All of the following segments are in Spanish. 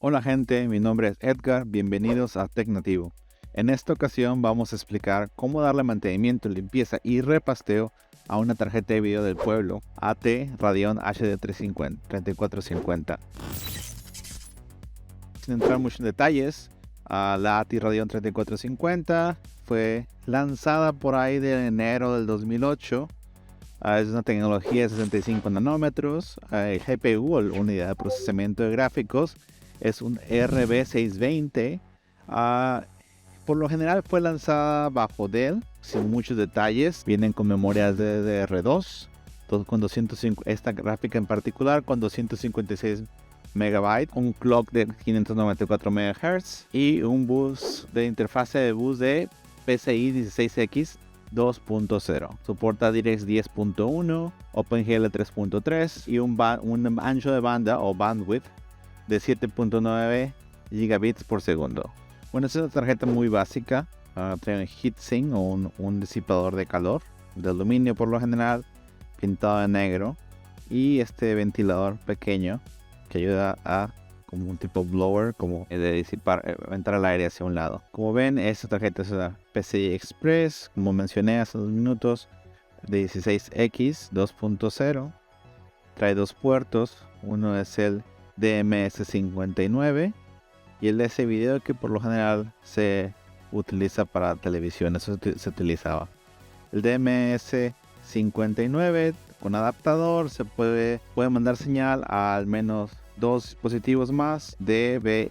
Hola gente, mi nombre es Edgar, bienvenidos a Tecnativo. En esta ocasión vamos a explicar cómo darle mantenimiento, limpieza y repasteo a una tarjeta de video del pueblo AT Radeon HD 3450. Sin entrar mucho en detalles, la AT Radeon 3450 fue lanzada por ahí de enero del 2008. Es una tecnología de 65 nanómetros. El GPU, o la unidad de procesamiento de gráficos, es un RB620. Por lo general fue lanzada bajo Dell, sin muchos detalles. Vienen con memorias DDR2, con 205, esta gráfica en particular con 256 MB, un clock de 594 MHz y un bus de interfase de bus de PCI 16X 2.0. Soporta DirectX 10.1, OpenGL 3.3 y un ancho de banda o bandwidth de 7.9 gigabits por segundo. Bueno, es una tarjeta muy básica. Trae un heatsink o un disipador de calor de aluminio por lo general, pintado de negro, y este ventilador pequeño que ayuda a como un tipo blower, como de disipar, entrar el aire hacia un lado. Como ven, esta tarjeta es una PCI Express, como mencioné hace 2 minutos, de 16X 2.0. Trae dos puertos, uno es el DMS59 y el de ese video que por lo general se utiliza para televisión, eso se utilizaba. El DMS59 con adaptador se puede mandar señal a al menos dos dispositivos más, DVI,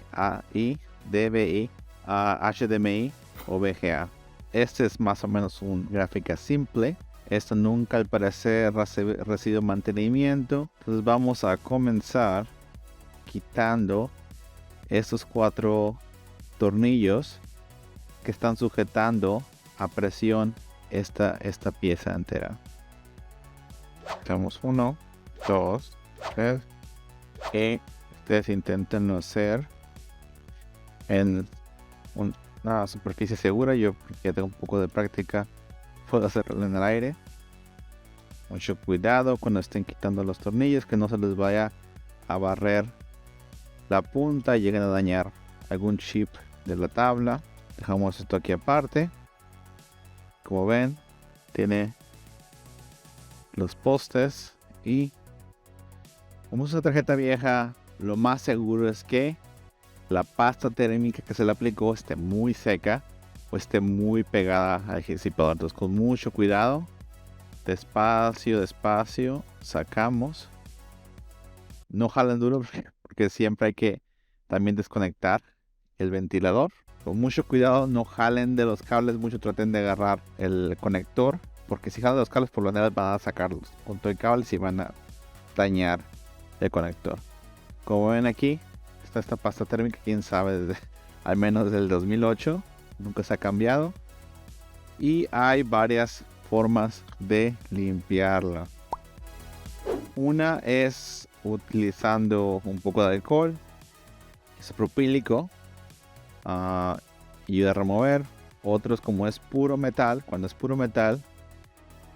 HDMI o VGA. Este es más o menos una gráfica simple. Esto nunca al parecer recibe mantenimiento. Entonces vamos a comenzar quitando estos 4 tornillos que están sujetando a presión esta pieza entera. Estamos 1, 2, 3. Y ustedes intentenlo hacer en una superficie segura. Yo, porque tengo un poco de práctica, puedo hacerlo en el aire. Mucho cuidado cuando estén quitando los tornillos, que no se les vaya a barrer la punta y lleguen a dañar algún chip de la tabla. Dejamos esto aquí aparte. Como ven, tiene los postes, y como es una tarjeta vieja, lo más seguro es que la pasta térmica que se le aplicó esté muy seca o esté muy pegada al disipador. Entonces, con mucho cuidado, despacio, sacamos. No jalen duro porque siempre hay que también desconectar el ventilador. Con mucho cuidado, no jalen de los cables mucho, traten de agarrar el conector, porque si jalan de los cables por lo general van a sacarlos con todo el cable y van a dañar el conector. Como ven aquí, está esta pasta térmica, quién sabe, al menos desde el 2008, nunca se ha cambiado. Y hay varias formas de limpiarla. Una es utilizando un poco de alcohol, es propílico, ayuda a remover. Otros, como es puro metal, cuando es puro metal,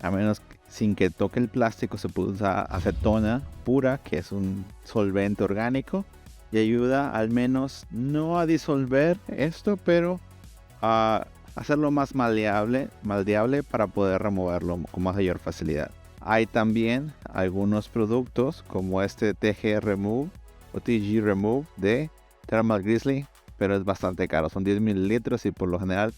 a menos sin que toque el plástico, se puede usar acetona pura, que es un solvente orgánico, y ayuda al menos no a disolver esto, pero a hacerlo más maldeable para poder removerlo con mayor facilidad. Hay también algunos productos como este TG Remove o TG Remove de Thermal Grizzly, pero es bastante caro, son 10 mililitros y por lo general,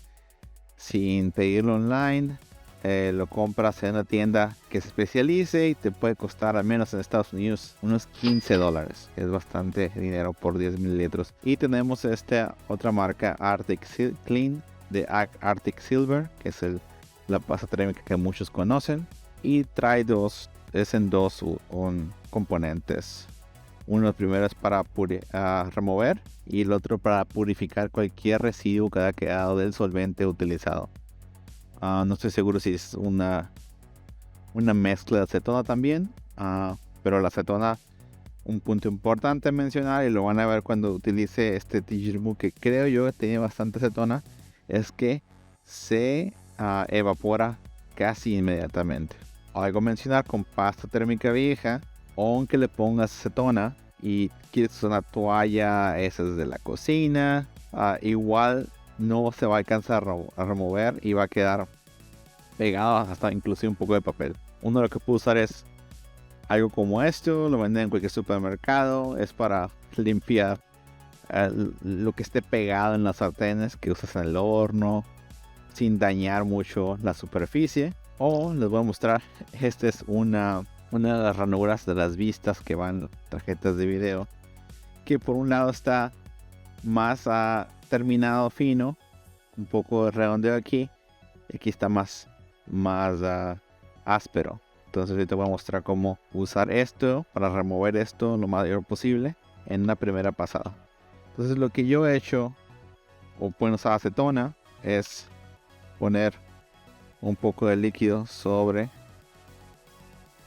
sin pedirlo online, lo compras en una tienda que se especialice y te puede costar, al menos en Estados Unidos, unos $15. Es bastante dinero por 10 mililitros. Y tenemos esta otra marca, Arctic Clean de Arctic Silver, que es la pasta térmica que muchos conocen. Y trae dos componentes. Uno primero es para remover y el otro para purificar cualquier residuo que haya quedado del solvente utilizado. No estoy seguro si es una mezcla de acetona también, pero la acetona, un punto importante a mencionar, y lo van a ver cuando utilice este TG Remove, que creo yo que tiene bastante acetona, es que se evapora casi inmediatamente. Algo a mencionar con pasta térmica vieja, aunque le pongas acetona, y quieres usar una toalla, esa es de la cocina, igual no se va a alcanzar a remover y va a quedar pegado hasta inclusive un poco de papel. Uno lo que puede usar es algo como esto, lo venden en cualquier supermercado, es para limpiar lo que esté pegado en las sartenes que usas en el horno sin dañar mucho la superficie. O les voy a mostrar, esta es una de las ranuras de las vistas que van en tarjetas de video, que por un lado está más terminado fino, un poco de redondeo aquí, y aquí está más áspero. Entonces ahorita voy a mostrar cómo usar esto para remover esto lo mayor posible en una primera pasada. Entonces lo que yo he hecho, o pueden usar acetona, es poner un poco de líquido sobre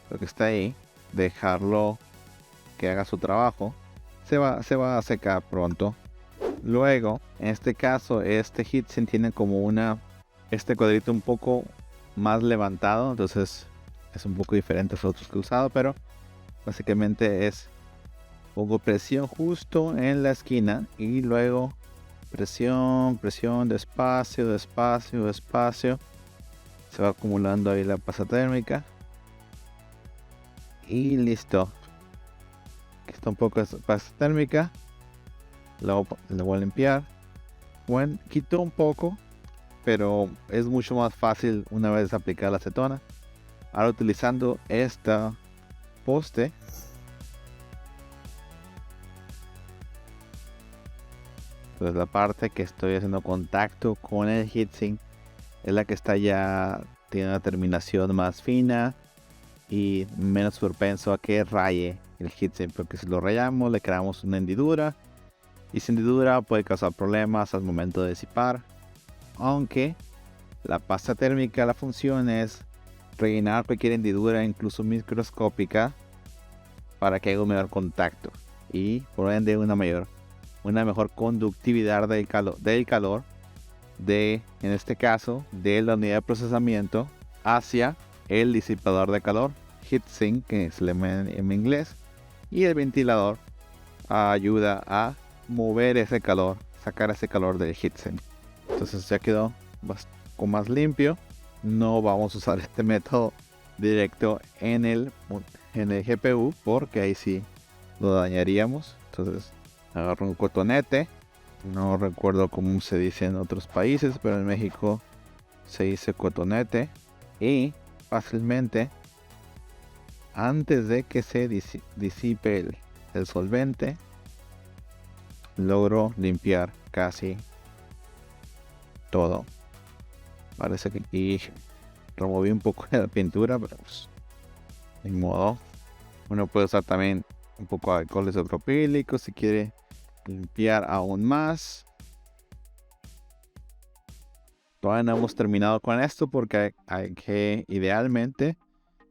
lo que está ahí, dejarlo que haga su trabajo. Se va a secar pronto. Luego, en este caso, este heatsink tiene como este cuadrito un poco más levantado, entonces es un poco diferente a los otros que he usado, pero básicamente pongo presión justo en la esquina y luego presión, despacio, se va acumulando ahí la pasta térmica y listo. Aquí está un poco de pasta térmica, lo voy a limpiar. Bueno, quito un poco, pero es mucho más fácil una vez aplicada la acetona. Ahora utilizando esta poste, entonces la parte que estoy haciendo contacto con el heatsink es la que tiene una terminación más fina y menos propenso a que raye el heatsink, porque si lo rayamos le creamos una hendidura y esa hendidura puede causar problemas al momento de disipar. Aunque la pasta térmica, la función es rellenar cualquier hendidura, incluso microscópica, para que haya un mejor contacto y por ende una mejor conductividad del calor en este caso de la unidad de procesamiento hacia el disipador de calor, heatsink, que se le llama en inglés, y el ventilador ayuda a mover ese calor, sacar ese calor del heatsink. Entonces ya quedó más limpio. No vamos a usar este método directo en el GPU, porque ahí sí lo dañaríamos. Entonces agarro un cotonete, no recuerdo cómo se dice en otros países, pero en México se dice cotonete, y fácilmente, antes de que se disipe el solvente, logro limpiar casi todo. Parece que aquí removí un poco de la pintura, pero pues ni modo. Uno puede usar también un poco de alcohol isopropílico si quiere limpiar aún más. Todavía no hemos terminado con esto porque hay que idealmente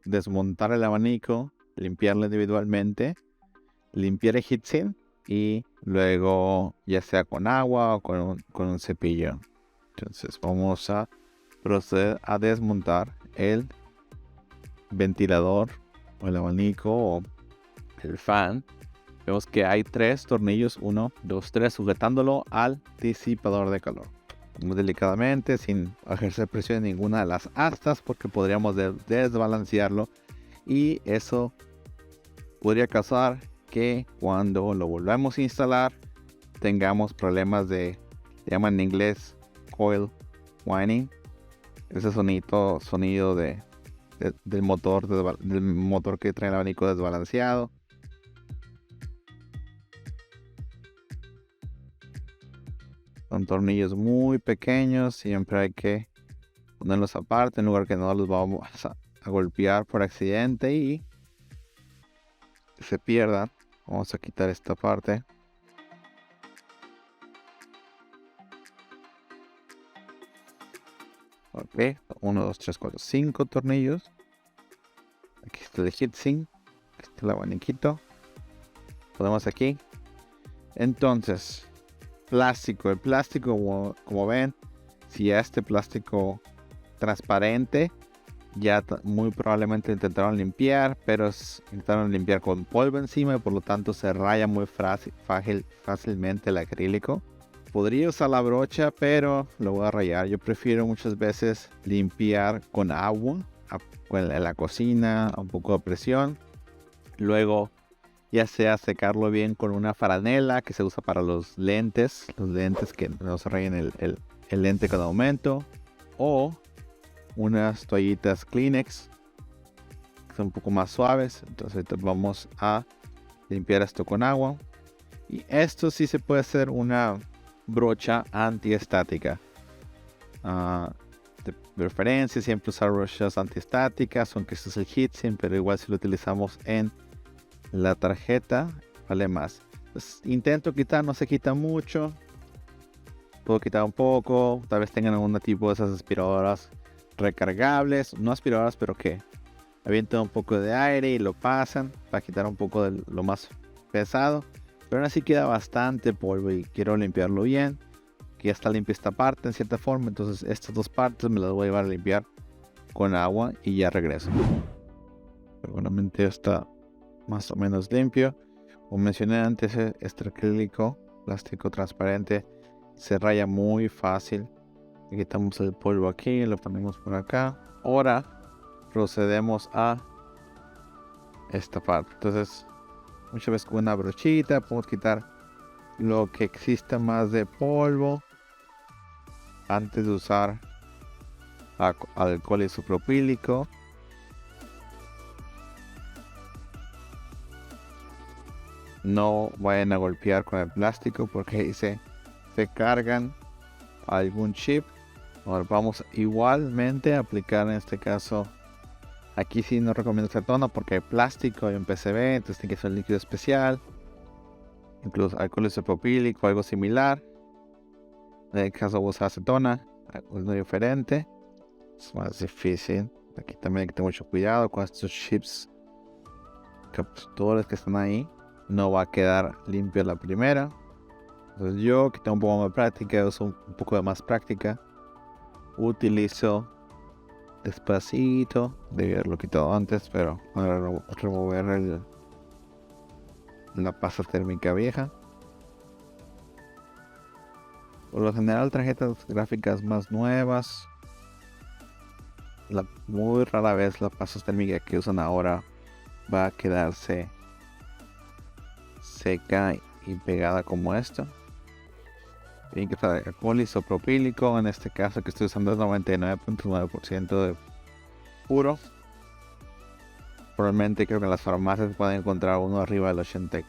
desmontar el abanico, limpiarlo individualmente, limpiar el heatsink y luego ya sea con agua o con un cepillo. Entonces vamos a proceder a desmontar el ventilador o el abanico o el fan. Vemos que hay 3 tornillos, 1, 2, 3, sujetándolo al disipador de calor. Muy delicadamente, sin ejercer presión en ninguna de las astas, porque podríamos desbalancearlo y eso podría causar que cuando lo volvamos a instalar tengamos problemas se llama en inglés coil whining, ese sonido del motor que trae el abanico desbalanceado. Son tornillos muy pequeños, siempre hay que ponerlos aparte en lugar que no los vamos a golpear por accidente y se pierdan. Vamos a quitar esta parte. Ok, 1, 2, 3, 4, 5 tornillos. Aquí está el heatsink, aquí está el abaniquito. Ponemos aquí. Entonces, el plástico como ven, si este plástico transparente ya muy probablemente intentaron limpiar, pero intentaron limpiar con polvo encima y por lo tanto se raya muy fácilmente el acrílico. Podría usar la brocha, pero lo voy a rayar. Yo prefiero muchas veces limpiar con agua en la cocina, a un poco de presión. Luego, ya sea secarlo bien con una franela que se usa para los lentes que no se rayen el lente con aumento, o unas toallitas Kleenex que son un poco más suaves. Entonces vamos a limpiar esto con agua, y esto sí se puede hacer una brocha antiestática. De preferencia siempre usar brochas antiestáticas, aunque este es el heatsink, pero igual si lo utilizamos en la tarjeta vale más. Pues intento quitar, no se quita mucho, puedo quitar un poco. Tal vez tengan algún tipo de esas aspiradoras recargables, no aspiradoras, pero que avientan un poco de aire y lo pasan para quitar un poco de lo más pesado. Pero aún así queda bastante polvo y quiero limpiarlo bien, que ya está limpia esta parte en cierta forma. Entonces estas dos partes me las voy a llevar a limpiar con agua y ya regreso. Seguramente está más o menos limpio. Como mencioné antes, este acrílico plástico transparente se raya muy fácil. Quitamos el polvo aquí, lo ponemos por acá. Ahora procedemos a esta parte. Entonces, muchas veces con una brochita podemos quitar lo que exista más de polvo antes de usar alcohol isopropílico. No vayan a golpear con el plástico porque ahí se cargan algún chip. Ahora vamos igualmente a aplicar, en este caso, aquí sí no recomiendo acetona porque hay plástico, hay un PCB, entonces tiene que ser líquido especial, incluso alcohol isopropílico, algo similar. En el caso de usar acetona, es muy diferente, es más difícil. Aquí también hay que tener mucho cuidado con estos chips captadores que están ahí. No va a quedar limpio la primera. Entonces yo, que tengo un poco más de práctica, uso un poco de más práctica, utilizo despacito. Debí haberlo quitado antes, pero ahora remover la pasta térmica vieja. Por lo general, tarjetas gráficas más nuevas, muy rara vez la pasta térmica que usan ahora va a quedarse seca y pegada como esta. Tiene que usar alcohol isopropílico, en este caso que estoy usando es 99.9% de puro. Probablemente creo que en las farmacias pueden encontrar uno arriba del 80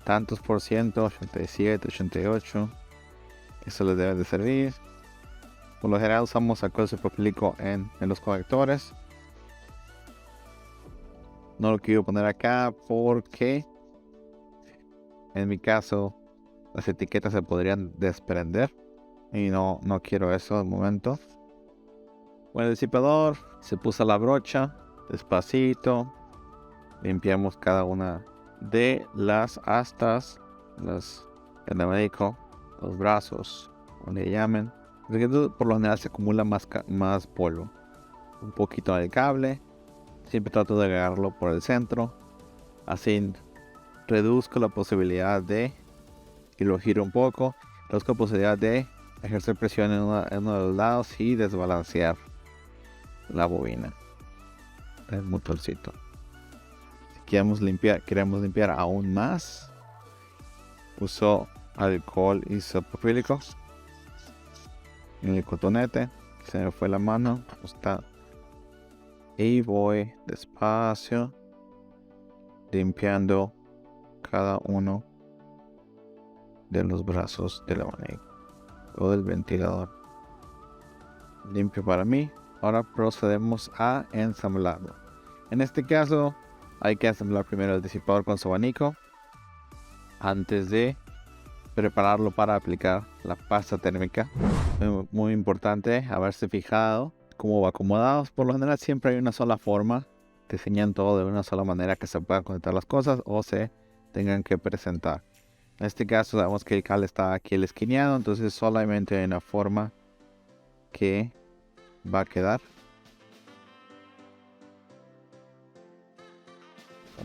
tantos por ciento, 87, 88. Eso les debe de servir. Por lo general usamos alcohol isopropílico en los conectores. No lo quiero poner acá porque en mi caso las etiquetas se podrían desprender y no quiero eso de momento. Con el disipador se puso la brocha despacito. Limpiamos cada una de las astas, el abanico, los brazos, como le llamen. Porque por lo general se acumula más polvo. Un poquito del cable. Siempre trato de agarrarlo por el centro. Así reduzco la posibilidad de, y lo giro un poco, reduzco la posibilidad de ejercer presión en uno de los lados y desbalancear la bobina. El motorcito. Si queremos limpiar aún más, uso alcohol isopropílico en el cotonete. Se me fue la mano. Y voy despacio limpiando cada uno de los brazos del abanico o del ventilador. Limpio para mí. Ahora procedemos a ensamblarlo. En este caso hay que ensamblar primero el disipador con su abanico antes de prepararlo para aplicar la pasta térmica. Muy importante haberse fijado cómo va acomodado. Por lo general siempre hay una sola forma. Te enseñan todo de una sola manera que se puedan conectar las cosas o se tengan que presentar. En este caso sabemos que el cable está aquí esquineado, entonces solamente hay una forma que va a quedar.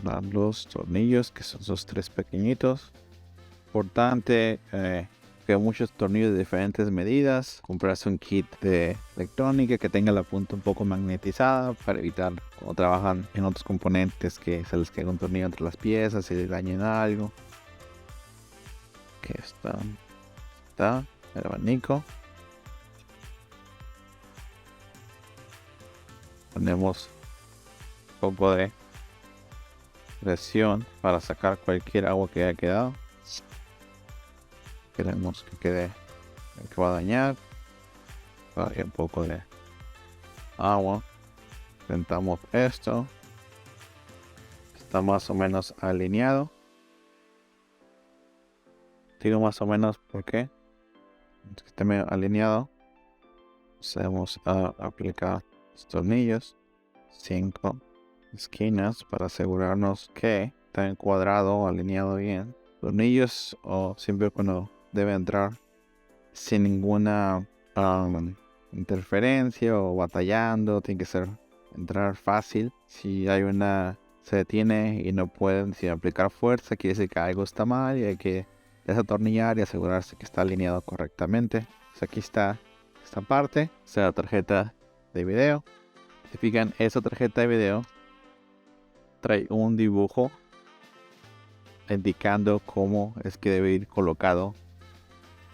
para los tornillos, que son esos 3 pequeñitos. Importante que muchos tornillos de diferentes medidas. Comprarse un kit de electrónica que tenga la punta un poco magnetizada para evitar cuando trabajan en otros componentes que se les caiga un tornillo entre las piezas y le dañen algo. Que está el abanico. Ponemos un poco de presión para sacar cualquier agua que haya quedado. Queremos que quede el que va a dañar. Hay un poco de agua. Intentamos esto. Está más o menos alineado. Digo más o menos porque esté medio alineado. Vamos a aplicar los tornillos. 5 esquinas para asegurarnos que está encuadrado o alineado bien. Tornillos o siempre cuando debe entrar sin ninguna interferencia o batallando, tiene que ser entrar fácil. Si hay se detiene y no pueden sin aplicar fuerza, quiere decir que algo está mal y hay que desatornillar y asegurarse que está alineado correctamente. Pues aquí está esta parte, esta es la tarjeta de video. Si fijan, esa tarjeta de video trae un dibujo indicando cómo es que debe ir colocado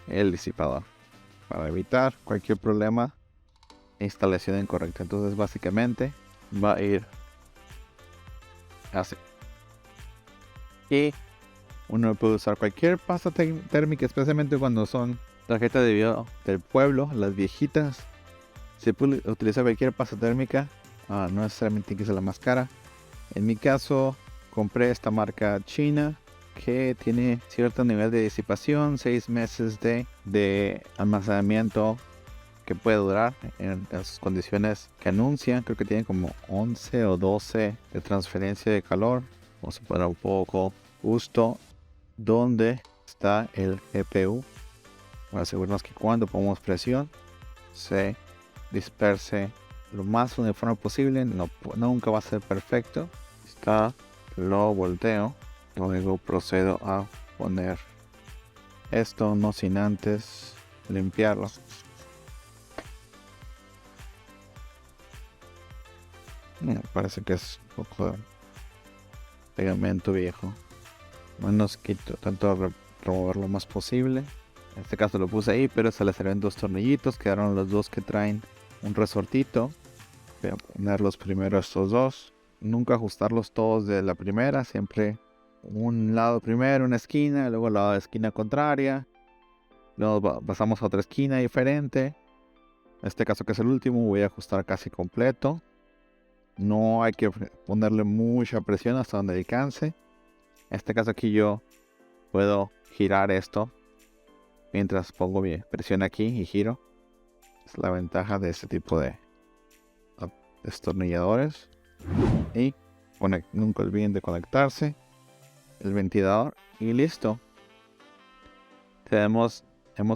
el disipador para evitar cualquier problema e instalación incorrecta. Entonces básicamente va a ir así. Y uno puede usar cualquier pasta térmica, especialmente cuando son tarjetas de video del pueblo, las viejitas. Se puede utilizar cualquier pasta térmica, no necesariamente tiene que ser la más cara. En mi caso compré esta marca china que tiene cierto nivel de disipación, 6 meses de almacenamiento que puede durar en las condiciones que anuncian. Creo que tiene como 11 o 12 de transferencia de calor. Vamos a poner un poco justo donde está el GPU para asegurarnos que cuando pongamos presión se disperse lo más uniforme posible. Nunca va a ser perfecto. Lo volteo. Luego procedo a poner esto, no sin antes limpiarlo. Parece que es un poco de pegamento viejo. Menos quito, tanto remover lo más posible. En este caso lo puse ahí, pero se le salieron 2 tornillitos. Quedaron los 2 que traen un resortito. Voy a poner los primeros estos 2. Nunca ajustarlos todos de la primera, siempre un lado primero, una esquina, luego la esquina contraria, luego pasamos a otra esquina diferente. En este caso, que es el último, voy a ajustar casi completo. No hay que ponerle mucha presión hasta donde alcance. En este caso aquí yo puedo girar esto mientras pongo mi presión aquí y giro. Es la ventaja de este tipo de destornilladores. Y nunca olviden de conectarse el ventilador y listo. Hemos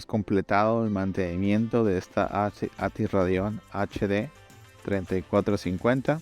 completado el mantenimiento de esta ATI Radeon HD 3450.